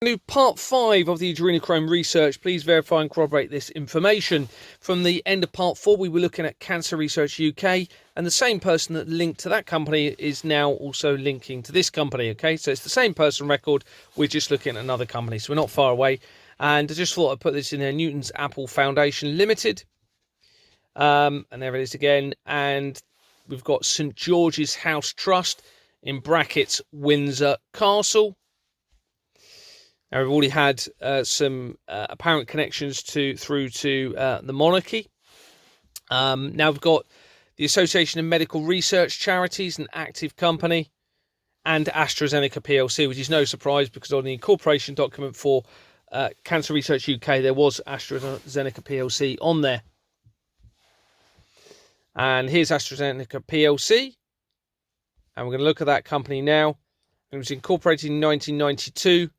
New part 5 of the adrenochrome research. Please verify and corroborate this information. From the end of part 4, we were looking at Cancer Research UK, and the same person that linked to that company is now also linking to this company. Okay, so it's the same person record. We're just looking at another company, so we're not far away. And I just thought I'd put this in there. Newton's Apple Foundation Limited, and there it is again. And we've got St George's House Trust in brackets Windsor Castle. Now, we've already had some apparent connections through to the monarchy. Now we've got the Association of Medical Research Charities, an active company, and AstraZeneca PLC, which is no surprise because on the incorporation document for Cancer Research UK, there was AstraZeneca PLC on there. And here's AstraZeneca PLC. And we're going to look at that company now. It was incorporated in 1992.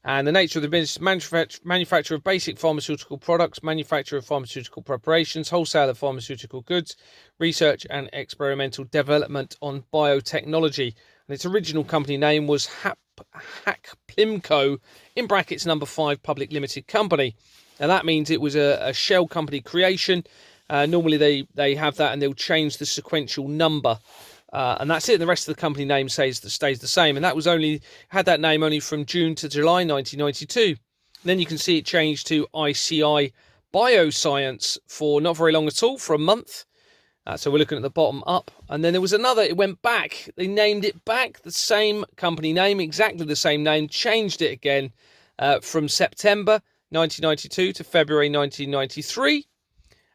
And the nature of the business: manufacture of basic pharmaceutical products, manufacture of pharmaceutical preparations, wholesale of pharmaceutical goods, research and experimental development on biotechnology. And its original company name was Haplimco, in brackets number 5 Public Limited Company. Now that means it was a shell company creation. Normally they have that and they'll change the sequential number. And that's it. The rest of the company name stays the same. And that had that name only from June to July 1992. And then you can see it changed to ICI Bioscience for not very long at all, for a month. So we're looking at the bottom up. And then there was another, it went back. They named it back, the same company name, exactly the same name, changed it again from September 1992 to February 1993.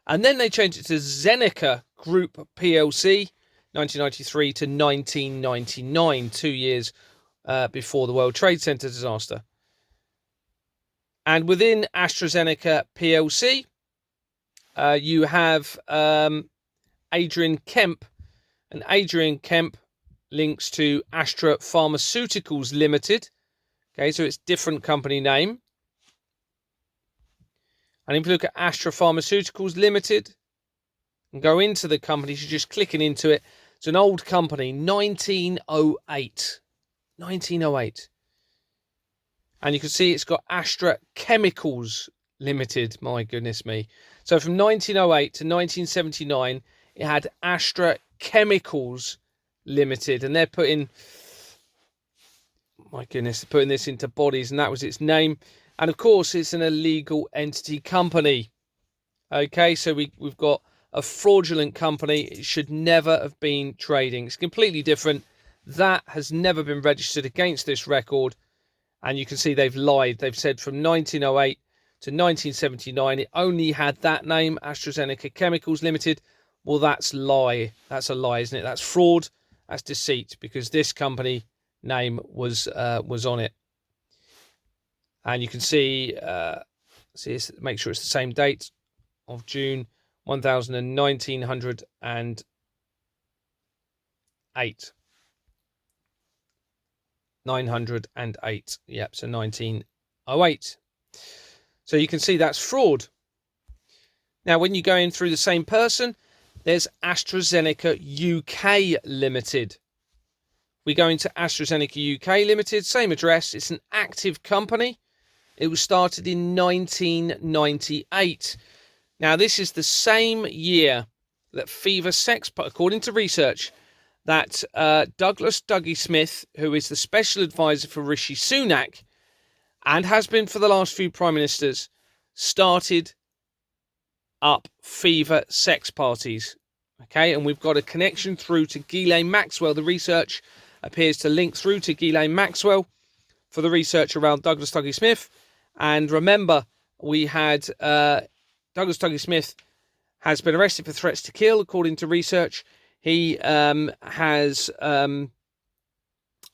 And then they changed it to Zeneca Group PLC. 1993 to 1999, 2 years before the World Trade Center disaster. And within AstraZeneca PLC, you have Adrian Kemp. And Adrian Kemp links to Astra Pharmaceuticals Limited. Okay, so it's different company name. And if you look at Astra Pharmaceuticals Limited and go into the company, you're just clicking into it. It's an old company, 1908. 1908. And you can see it's got Astra Chemicals Limited. My goodness me. So from 1908 to 1979, it had Astra Chemicals Limited. And they're putting, my goodness, they're putting this into bodies, and that was its name. And of course, it's an illegal entity company. Okay, so we've got a fraudulent company. It should never have been trading. It's completely different. That has never been registered against this record. And you can see they've lied. They've said from 1908 to 1979, it only had that name, AstraZeneca Chemicals Limited. Well, that's lie. That's a lie, isn't it? That's fraud. That's deceit, because this company name was on it. And you can see, make sure it's the same date of June 1908. 908. Yep, so 1908. So you can see that's fraud. Now, when you go in through the same person, there's AstraZeneca UK Limited. We go into AstraZeneca UK Limited, same address. It's an active company. It was started in 1998. Now, this is the same year that according to research, that Douglas Dougie Smith, who is the special advisor for Rishi Sunak and has been for the last few prime ministers, started up fever sex parties. Okay, and we've got a connection through to Ghislaine Maxwell. The research appears to link through to Ghislaine Maxwell for the research around Douglas Dougie Smith. And remember, we had Douglas Dougie Smith has been arrested for threats to kill, according to research. He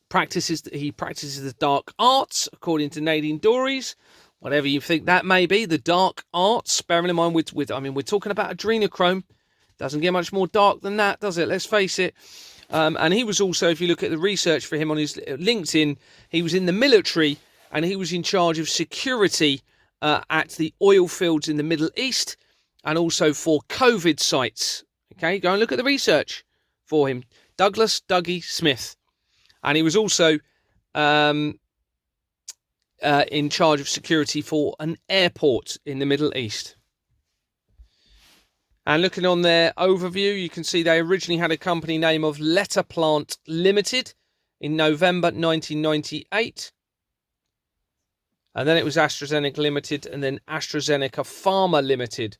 practices the dark arts, according to Nadine Dorries. Whatever you think that may be, the dark arts. Bearing in mind, we're talking about adrenochrome. Doesn't get much more dark than that, does it? Let's face it. And he was also, if you look at the research for him on his LinkedIn, he was in the military and he was in charge of security at the oil fields in the Middle East and also for COVID sites. Okay, go and look at the research for him. Douglas Dougie Smith. And he was also in charge of security for an airport in the Middle East. And looking on their overview, you can see they originally had a company name of Letter Plant Limited in November 1998. And then it was AstraZeneca Limited and then AstraZeneca Pharma Limited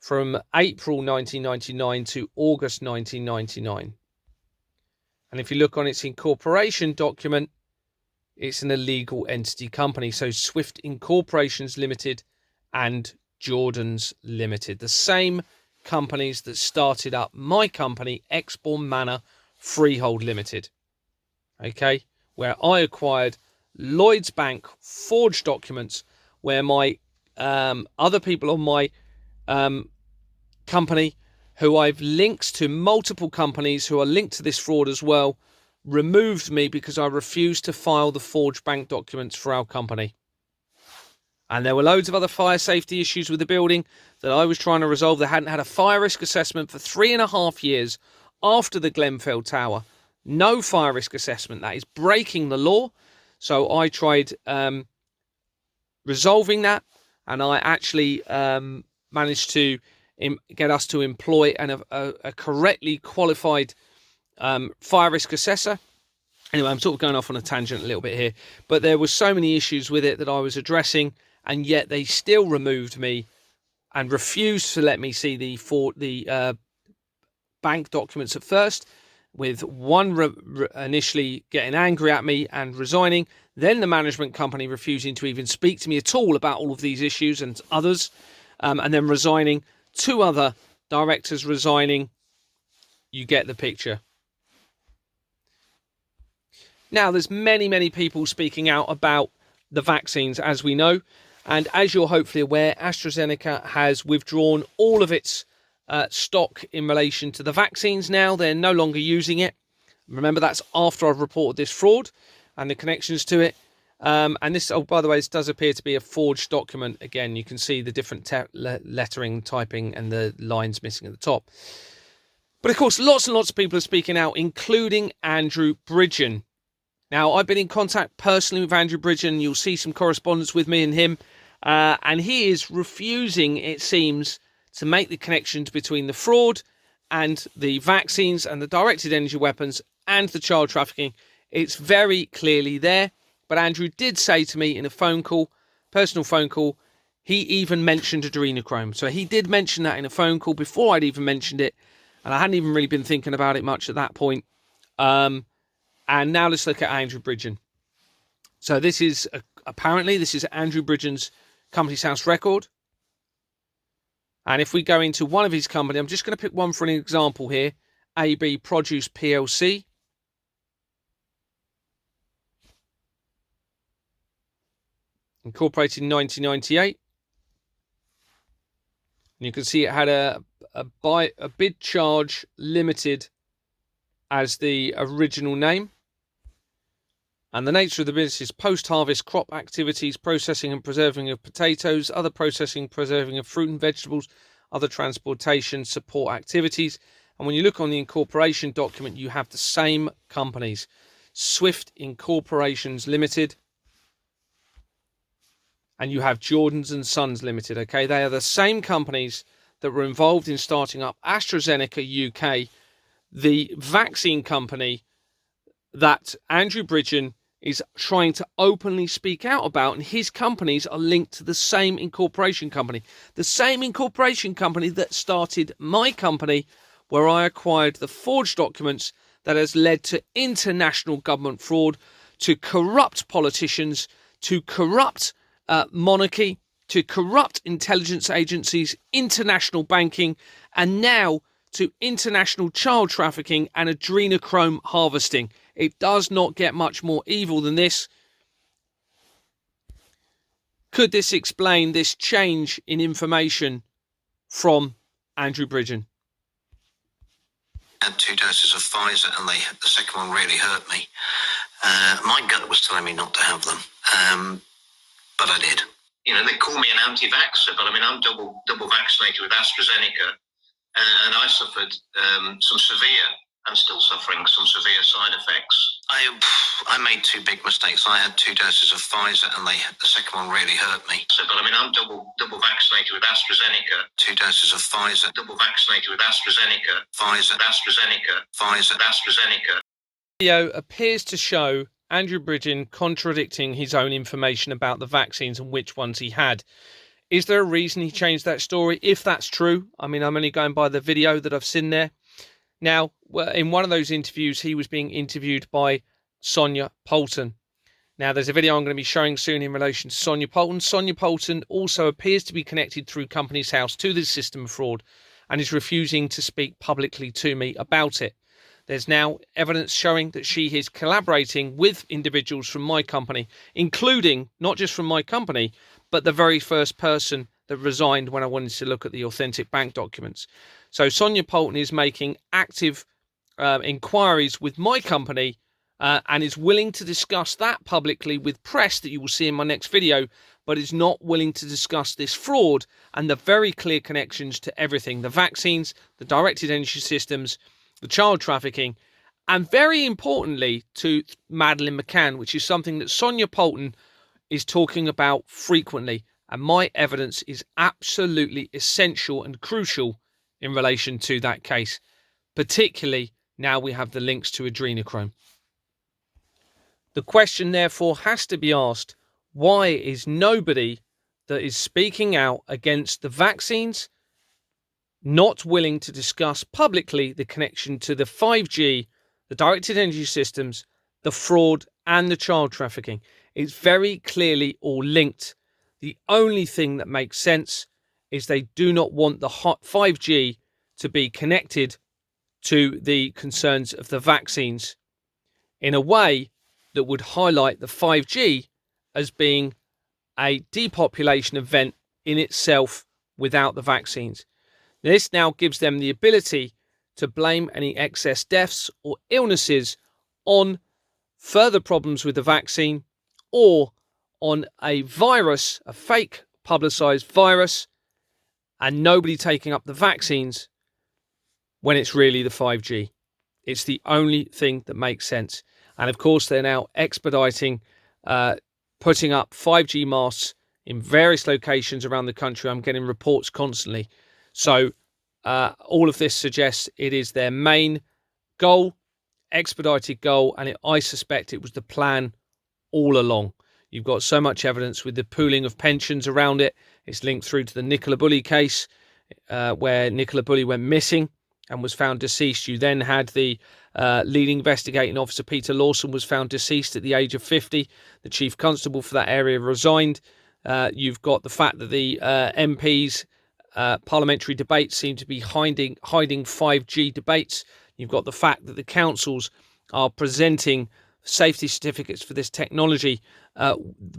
from April 1999 to August 1999. And if you look on its incorporation document, it's an illegal entity company. So Swift Incorporations Limited and Jordan's Limited. The same companies that started up my company, Exbourne Manor Freehold Limited. Okay, where I acquired Lloyds Bank forged documents where my other people on my company who I've linked to multiple companies who are linked to this fraud as well, removed me because I refused to file the forged bank documents for our company. And there were loads of other fire safety issues with the building that I was trying to resolve. They hadn't had a fire risk assessment for 3.5 years after the Glenfell Tower. No fire risk assessment. That is breaking the law. So I tried resolving that, and I actually managed to get us to employ a correctly qualified fire risk assessor. Anyway, I'm sort of going off on a tangent a little bit here, but there were so many issues with it that I was addressing, and yet they still removed me and refused to let me see the bank documents at first, with one initially getting angry at me and resigning, then the management company refusing to even speak to me at all about all of these issues and others, and then resigning, 2 other directors resigning. You get the picture. Now, there's many people speaking out about the vaccines, as we know. And as you're hopefully aware, AstraZeneca has withdrawn all of its stock in relation to the vaccines now. They're no longer using it. Remember, that's after I've reported this fraud and the connections to it. And this, oh, by the way, this does appear to be a forged document. Again, you can see the different lettering, typing, and the lines missing at the top. But of course, lots and lots of people are speaking out, including Andrew Bridgen. Now, I've been in contact personally with Andrew Bridgen. You'll see some correspondence with me and him. And he is refusing, it seems, to make the connections between the fraud and the vaccines and the directed energy weapons and the child trafficking. It's very clearly there. But Andrew did say to me in a phone call, personal phone call, he even mentioned adrenochrome. So he did mention that in a phone call before I'd even mentioned it. And I hadn't even really been thinking about it much at that point. And now let's look at Andrew Bridgen. So this is, apparently, this is Andrew Bridgen's Companies House record. And if we go into one of his company, I'm just going to pick one for an example here. AB Produce PLC. Incorporated in 1998. And you can see it had a bid charge limited as the original name. And the nature of the business is post-harvest crop activities, processing and preserving of potatoes, other processing, preserving of fruit and vegetables, other transportation support activities. And when you look on the incorporation document, you have the same companies. Swift Incorporations Limited. And you have Jordans and Sons Limited. Okay, they are the same companies that were involved in starting up AstraZeneca UK, the vaccine company that Andrew Bridgen is trying to openly speak out about, and his companies are linked to the same incorporation company. The same incorporation company that started my company, where I acquired the forged documents that has led to international government fraud, to corrupt politicians, to corrupt monarchy, to corrupt intelligence agencies, international banking, and now to international child trafficking and adrenochrome harvesting. It does not get much more evil than this. Could this explain this change in information from Andrew Bridgen? I had 2 doses of Pfizer, and the second one really hurt me. My gut was telling me not to have them, but I did. You know, they call me an anti-vaxxer, but I mean, I'm double vaccinated with AstraZeneca, and I suffered some severe and still suffering some severe side effects. I made two big mistakes. I had 2 doses of Pfizer, and the second one really hurt me. So, but I mean, I'm double vaccinated with AstraZeneca. 2 doses of Pfizer. Double vaccinated with AstraZeneca. Pfizer, AstraZeneca. Video appears to show Andrew Bridgen contradicting his own information about the vaccines and which ones he had. Is there a reason he changed that story? If that's true, I mean, I'm only going by the video that I've seen there. Now, in one of those interviews, he was being interviewed by Sonia Poulton. Now, there's a video I'm going to be showing soon in relation to Sonia Poulton. Sonia Poulton also appears to be connected through Companies House to this system of fraud and is refusing to speak publicly to me about it. There's now evidence showing that she is collaborating with individuals from my company, including not just from my company, but the very first person that resigned when I wanted to look at the authentic bank documents. So Sonia Poulton is making active inquiries with my company and is willing to discuss that publicly with press that you will see in my next video, but is not willing to discuss this fraud and the very clear connections to everything: the vaccines, the directed energy systems, the child trafficking, and very importantly to Madeleine McCann, which is something that Sonia Poulton is talking about frequently. And my evidence is absolutely essential and crucial in relation to that case, particularly now we have the links to adrenochrome. The question therefore has to be asked, why is nobody that is speaking out against the vaccines not willing to discuss publicly the connection to the 5G, the directed energy systems, the fraud and the child trafficking? It's very clearly all linked. The only thing that makes sense is they do not want the 5G to be connected to the concerns of the vaccines in a way that would highlight the 5G as being a depopulation event in itself without the vaccines. This now gives them the ability to blame any excess deaths or illnesses on further problems with the vaccine or on a virus, a fake publicized virus, and nobody taking up the vaccines when it's really the 5G. It's the only thing that makes sense. And of course, they're now expediting putting up 5G masts in various locations around the country. I'm getting reports constantly. So all of this suggests it is their main goal, expedited goal, and I suspect it was the plan all along. You've got so much evidence with the pooling of pensions around it. It's linked through to the Nicola Bulley case, where Nicola Bulley went missing and was found deceased. You then had the leading investigating officer, Peter Lawson, was found deceased at the age of 50. The chief constable for that area resigned. You've got the fact that the MPs' parliamentary debates seem to be hiding 5G debates. You've got the fact that the councils are presenting safety certificates for this technology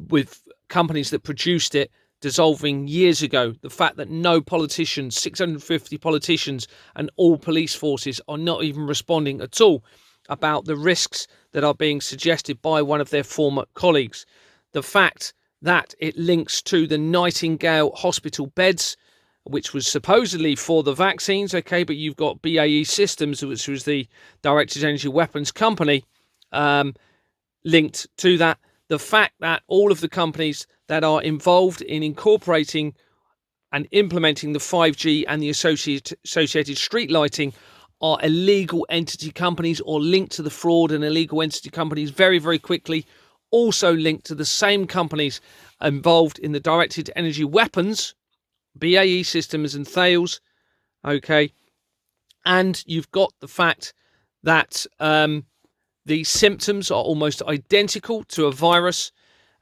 with companies that produced it dissolving years ago. The fact that no politicians, 650 politicians and all police forces are not even responding at all about the risks that are being suggested by one of their former colleagues. The fact that it links to the Nightingale hospital beds, which was supposedly for the vaccines, okay, but you've got BAE Systems, which was the directed energy weapons company, linked to that. The fact that all of the companies that are involved in incorporating and implementing the 5G and the associated street lighting are illegal entity companies or linked to the fraud and illegal entity companies very, very quickly, also linked to the same companies involved in the directed energy weapons, BAE Systems and Thales, okay? And you've got the fact that the symptoms are almost identical to a virus.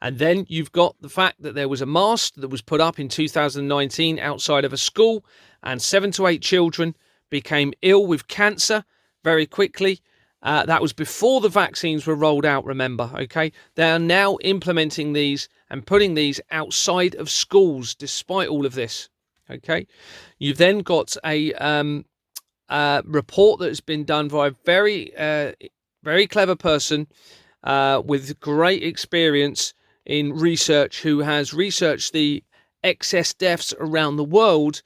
And then you've got the fact that there was a mast that was put up in 2019 outside of a school, and 7 to 8 children became ill with cancer very quickly. That was before the vaccines were rolled out, remember, okay? They are now implementing these and putting these outside of schools despite all of this, okay? You've then got a report that has been done by a very clever person with great experience in research, who has researched the excess deaths around the world,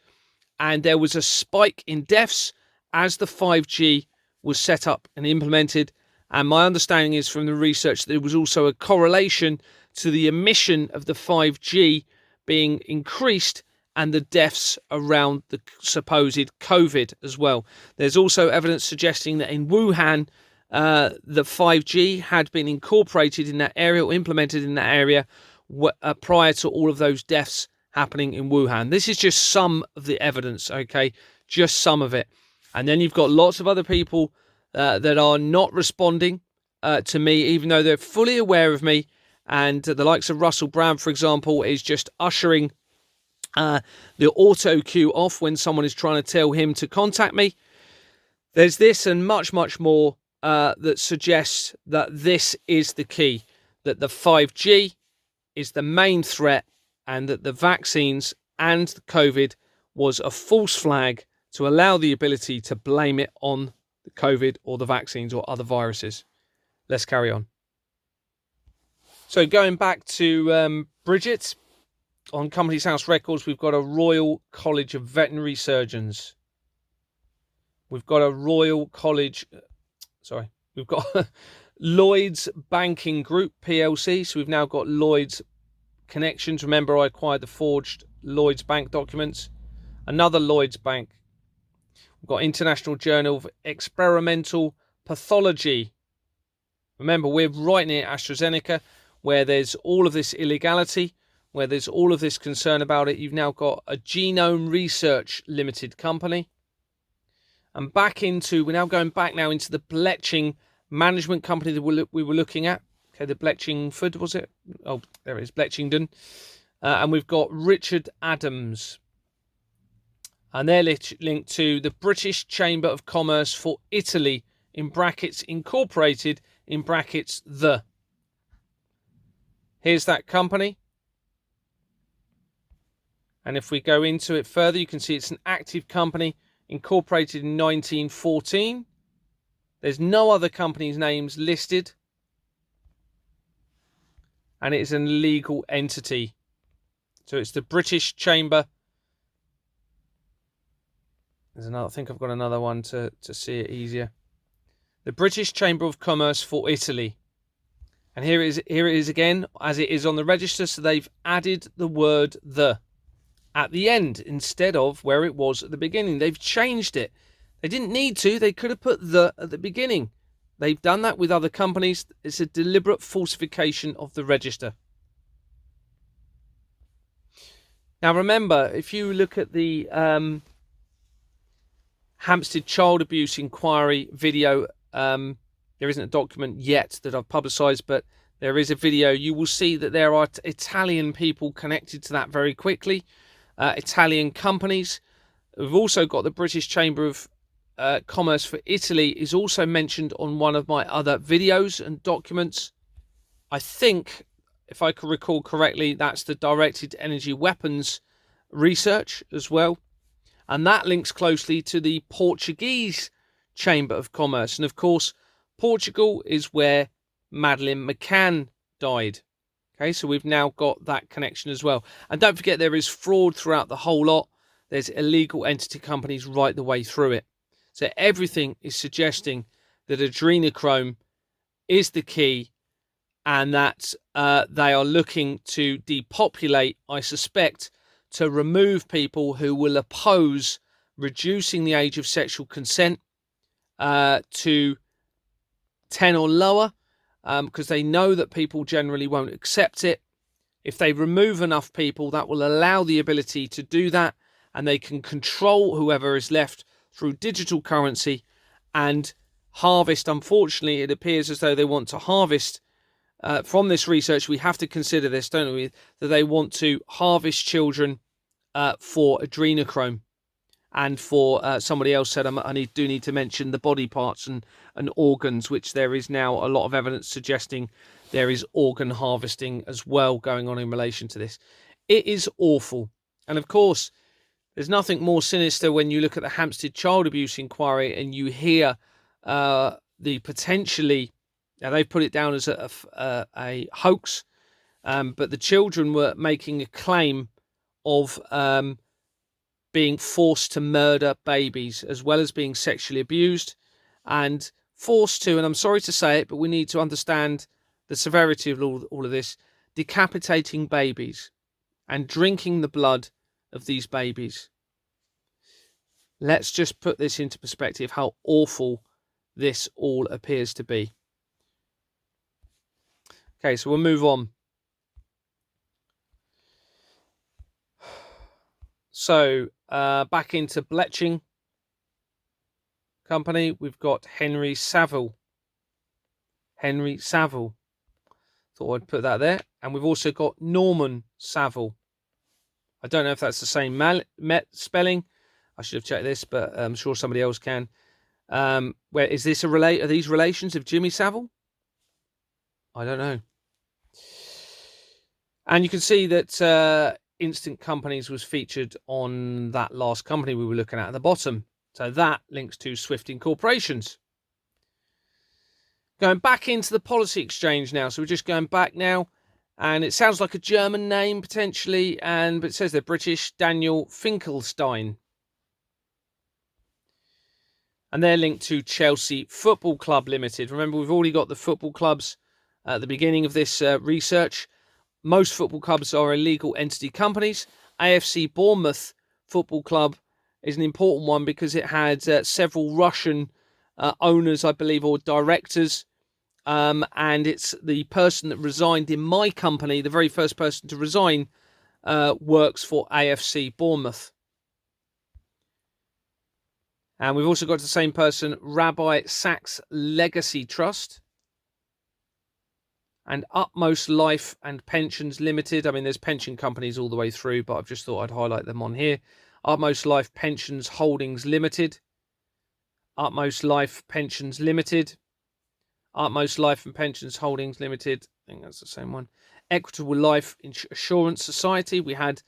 and there was a spike in deaths as the 5G was set up and implemented. And my understanding is from the research that there was also a correlation to the emission of the 5G being increased and the deaths around the supposed COVID as well. There's also evidence suggesting that in Wuhan, the 5G had been incorporated in that area or implemented in that area prior to all of those deaths happening in Wuhan. This is just some of the evidence, okay? Just some of it. And then you've got lots of other people that are not responding to me, even though they're fully aware of me. And the likes of Russell Brand, for example, is just ushering the auto cue off when someone is trying to tell him to contact me. There's this and much, much more that suggests that this is the key, that the 5G is the main threat and that the vaccines and the COVID was a false flag to allow the ability to blame it on the COVID or the vaccines or other viruses. Let's carry on. So going back to Bridget, on Companies House Records, we've got a Royal College of Veterinary Surgeons. We've got a Royal College, we've got Lloyd's Banking Group PLC. So we've now got Lloyd's connections. Remember, I acquired the forged Lloyd's Bank documents. Another Lloyd's Bank. We've got International Journal of Experimental Pathology. Remember, we're right near AstraZeneca, where there's all of this illegality, where there's all of this concern about it. You've now got a Genome Research Limited company. And we're now going back now into the Bletching management company that we were looking at. Okay, the Bletchingford, was it? Oh, there it is, Bletchington. And we've got Richard Adams. And they're linked to the British Chamber of Commerce for Italy, in brackets, incorporated, in brackets, the. Here's that company. And if we go into it further, you can see it's an active company, incorporated in 1914. There's no other company's names listed. And it is an legal entity. So it's the British Chamber. I think I've got another one to see it easier. The British Chamber of Commerce for Italy. And here it is again, as it is on the register. So they've added the word the at the end instead of where it was at the beginning. They've changed it. They didn't need to. They could have put the at the beginning. They've done that with other companies. It's a deliberate falsification of the register. Now remember, if you look at the Hampstead Child Abuse Inquiry video, there isn't a document yet that I've publicised, but there is a video. You will see that there are Italian people connected to that very quickly. Italian companies. We've also got the British Chamber of Commerce for Italy is also mentioned on one of my other videos and documents. I think, if I can recall correctly, that's the directed energy weapons research as well. And that links closely to the Portuguese Chamber of Commerce. And of course, Portugal is where Madeleine McCann died. Okay, so we've now got that connection as well. And don't forget, there is fraud throughout the whole lot. There's illegal entity companies right the way through it. So everything is suggesting that adrenochrome is the key, and that they are looking to depopulate, I suspect, to remove people who will oppose reducing the age of sexual consent to 10 or lower, because they know that people generally won't accept it. If they remove enough people, that will allow the ability to do that, and they can control whoever is left through digital currency and harvest. Unfortunately, it appears as though they want to harvest from this research. We have to consider this, don't we, that they want to harvest children for adrenochrome. And for somebody else said, I do need to mention the body parts and organs, which there is now a lot of evidence suggesting there is organ harvesting as well going on in relation to this. It is awful. And of course, there's nothing more sinister when you look at the Hampstead Child Abuse Inquiry and you hear the potentially, now they've put it down as a hoax, but the children were making a claim of being forced to murder babies as well as being sexually abused. and forced to, and I'm sorry to say it, but we need to understand the severity of all of this, decapitating babies and drinking the blood of these babies. Let's just put this into perspective, how awful this all appears to be. Okay, so we'll move on. So back into Bridgen company, we've got Henry Saville. Henry Saville. Thought I'd put that there. And we've also got Norman Saville. I don't know if that's the same spelling. I should have checked this, but I'm sure somebody else can. Where is this are these relations of Jimmy Savile? I don't know. And you can see that Instant Companies was featured on that last company we were looking at the bottom. So that links to Swift Incorporations. Going back into the policy exchange now. So we're just going back now. And it sounds like a German name potentially. But it says they're British. Daniel Finkelstein. And they're linked to Chelsea Football Club Limited. Remember, we've already got the football clubs at the beginning of this research. Most football clubs are illegal entity companies. AFC Bournemouth Football Club is an important one because it had several Russian owners, I believe, or directors. And it's the person that resigned in my company, the very first person to resign, works for AFC Bournemouth. And we've also got the same person, Rabbi Sachs Legacy Trust. And Utmost Life and Pensions Limited. I mean, there's pension companies all the way through, but I've just thought I'd highlight them on here. Utmost Life Pensions Holdings Limited. Utmost Life Pensions Limited. Utmost Life and Pensions Holdings Limited. I think that's the same one. Equitable Life Assurance Society. We had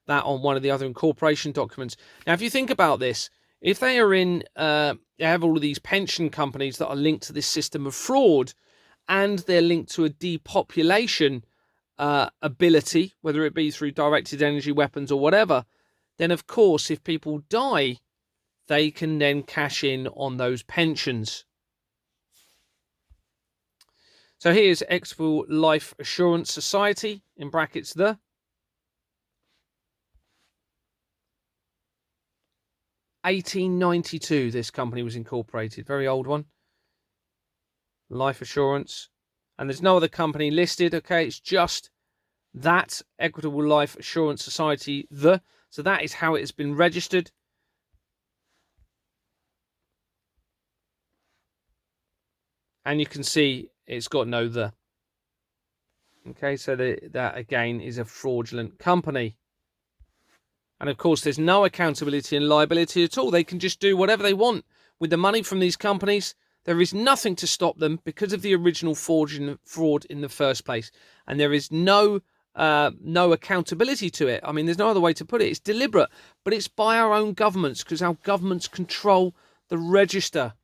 that on one of the other incorporation documents. Now, if you think about this, if they are they have all of these pension companies that are linked to this system of fraud, and they're linked to a depopulation ability, whether it be through directed energy weapons or whatever, then of course, if people die, they can then cash in on those pensions. So here's Equitable Life Assurance Society, in brackets the. (1892) this company was incorporated, very old one. Life assurance, and there's no other company listed. Okay, it's just that Equitable Life Assurance Society, so that is how it has been registered. And you can see it's got no the. Okay, so that again is a fraudulent company. And of course, there's no accountability and liability at all. They can just do whatever they want with the money from these companies. There is nothing to stop them because of the original fraud in the first place. And there is no accountability to it. I mean, there's no other way to put it. It's deliberate, but it's by our own governments because our governments control the register.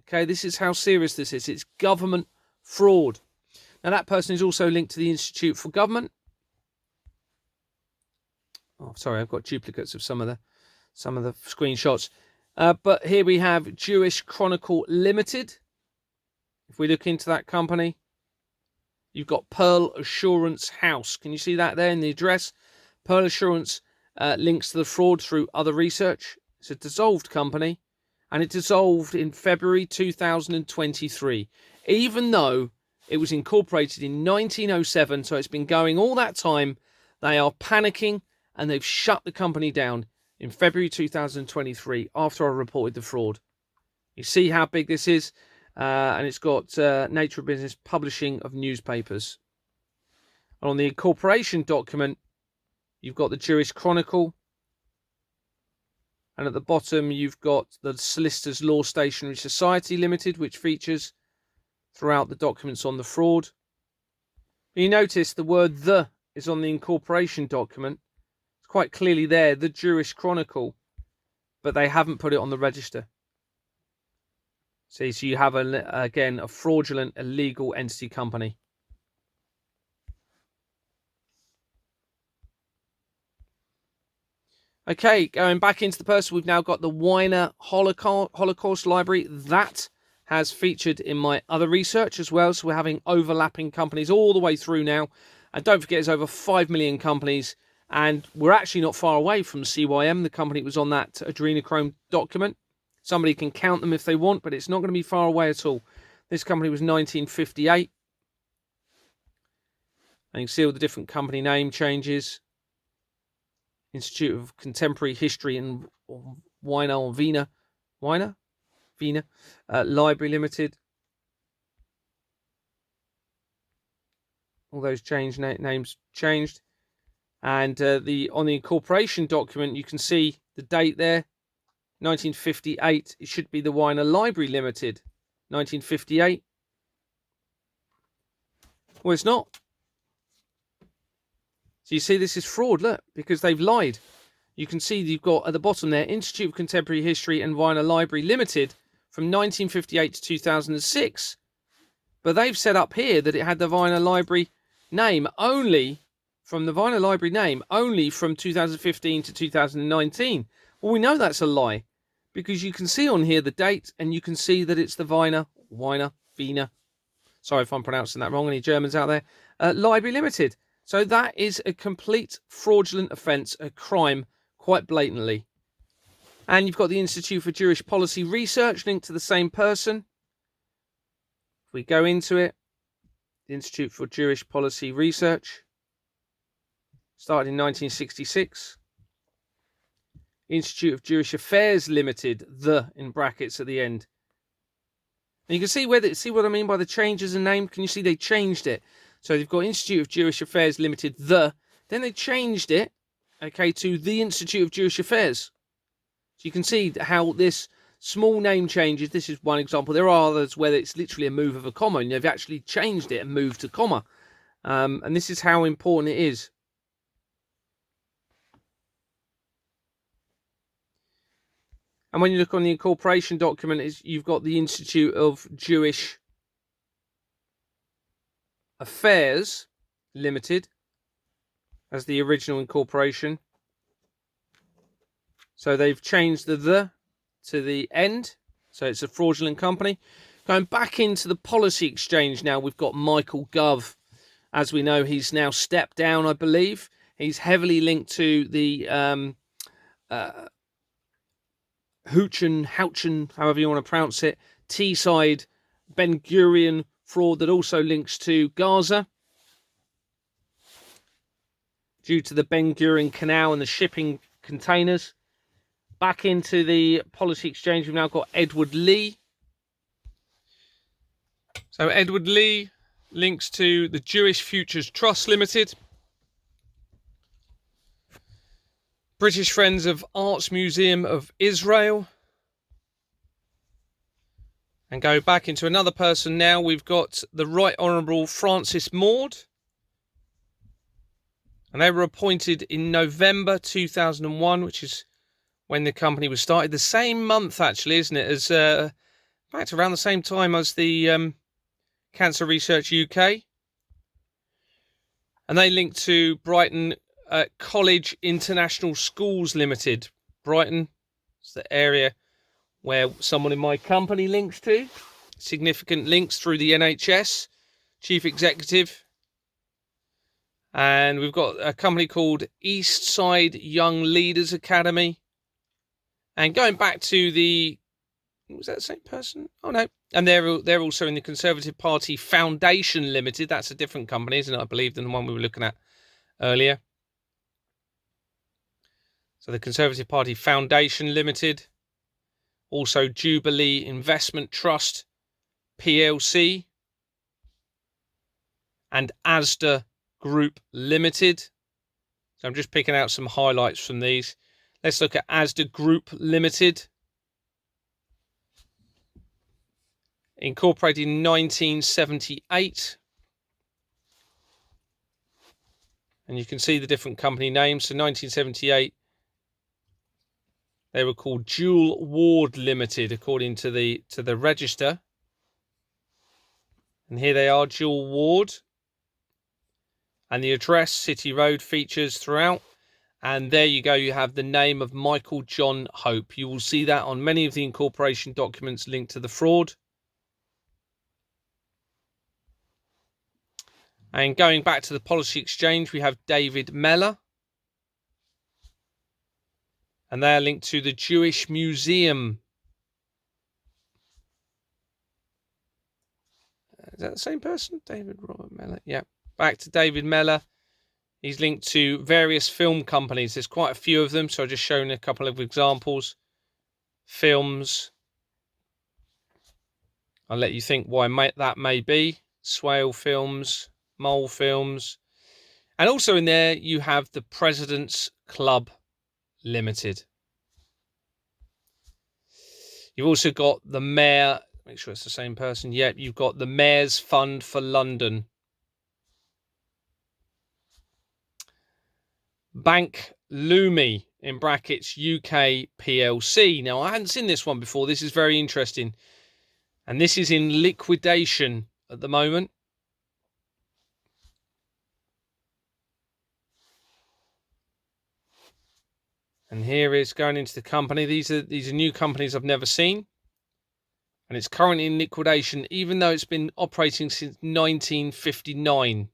Okay, this is how serious this is. It's government fraud. Now, that person is also linked to the Institute for Government. Oh, sorry, I've got duplicates of some of the screenshots. But here we have Jewish Chronicle Limited. If we look into that company, you've got Pearl Assurance House. Can you see that there in the address? Pearl Assurance links to the fraud through other research. It's a dissolved company, and it dissolved in February 2023, even though it was incorporated in 1907. So it's been going all that time. They are panicking, and they've shut the company down in February 2023 after I reported the fraud. You see how big this is? And it's got Nature of Business Publishing of newspapers. And on the incorporation document, you've got the Jewish Chronicle. And at the bottom, you've got the Solicitors Law Stationery Society Limited, which features throughout the documents on the fraud. You notice the word "the" is on the incorporation document. Quite clearly there, the Jewish Chronicle, but they haven't put it on the register. See, so you have, again, a fraudulent, illegal entity company. Okay, going back into the person, we've now got the Weiner Holocaust Library. That has featured in my other research as well. So we're having overlapping companies all the way through now. And don't forget, there's over 5 million companies. And we're actually not far away from CYM, the company that was on that ADRENOCHROME document. Somebody can count them if they want, but it's not going to be far away at all. This company was 1958. And you can see all the different company name changes. Institute of Contemporary History and Wiener Library Limited. All those names changed. And on the incorporation document, you can see the date there, 1958. It should be the Wiener Library Limited, 1958. Well, it's not. So you see, this is fraud, look, because they've lied. You can see you've got at the bottom there, Institute of Contemporary History and Wiener Library Limited from 1958 to 2006. But they've set up here that it had the Wiener Library name only from 2015 to 2019. Well, we know that's a lie because you can see on here the date and you can see that it's the Wiener. Sorry if I'm pronouncing that wrong, any Germans out there. Library Limited. So that is a complete fraudulent offence, a crime, quite blatantly. And you've got the Institute for Jewish Policy Research linked to the same person. If we go into it, the Institute for Jewish Policy Research started in 1966. Institute of Jewish Affairs Limited, in brackets at the end. And you can see what I mean by the changes in name. Can you see they changed it? So they've got Institute of Jewish Affairs Limited, then they changed it, okay, to the Institute of Jewish Affairs. So you can see how this small name changes. This is one example. There are others where it's literally a move of a comma, and they've actually changed it and moved to comma. And this is how important it is. And when you look on the incorporation document, you've got the Institute of Jewish Affairs Limited as the original incorporation. So they've changed the to the end. So it's a fraudulent company. Going back into the policy exchange now, we've got Michael Gove. As we know, he's now stepped down, I believe. He's heavily linked to the Houchen, however you want to pronounce it, Teesside Ben Gurion fraud that also links to Gaza due to the Ben Gurion Canal and the shipping containers. Back into the policy exchange, we've now got Edward Lee. So Edward Lee links to the Jewish Futures Trust Limited, British Friends of Arts Museum of Israel. And go back into another person now. We've got the Right Honourable Francis Maud. And they were appointed in November 2001, which is when the company was started. The same month, actually, isn't it? As in fact, around the same time as the Cancer Research UK. And they link to Brighton College International Schools Limited. Brighton is the area where someone in my company links to. Significant links through the NHS, Chief Executive. And we've got a company called Eastside Young Leaders Academy. And going back to the... Was that the same person? Oh, no. And they're also in the Conservative Party Foundation Limited. That's a different company, isn't it, I believe, than the one we were looking at earlier. So the Conservative Party Foundation Limited. Also Jubilee Investment Trust PLC. And Asda Group Limited. So I'm just picking out some highlights from these. Let's look at Asda Group Limited. Incorporated in 1978. And you can see the different company names. So 1978, they were called Jewel Ward Limited, according to the register. And here they are, Jewel Ward. And the address, City Road, features throughout. And there you go, you have the name of Michael John Hope. You will see that on many of the incorporation documents linked to the fraud. And going back to the policy exchange, we have David Mellor. And they're linked to the Jewish Museum. Is that the same person? David Robert Mellor. Yeah. Back to David Mellor. He's linked to various film companies. There's quite a few of them, so I've just shown a couple of examples. Films. I'll let you think why that may be. Swale Films, Mole Films. And also in there, you have the President's Club Limited. You've also got the Mayor, make sure it's the same person. Yep, you've got the Mayor's Fund for London. Bank Lumi, in brackets, UK PLC. Now, I hadn't seen this one before. This is very interesting. And this is in liquidation at the moment. And here is going into the company. These are new companies I've never seen. And it's currently in liquidation, even though it's been operating since 1959.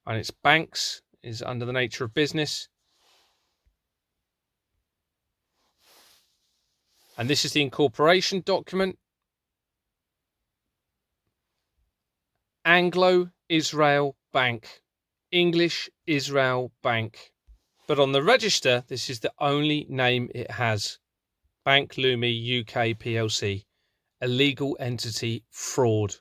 And its banks is under the nature of business. And this is the incorporation document. Anglo-Israel Bank. English Israel Bank. But on the register, this is the only name it has. Bank Lumi UK PLC. A legal entity fraud.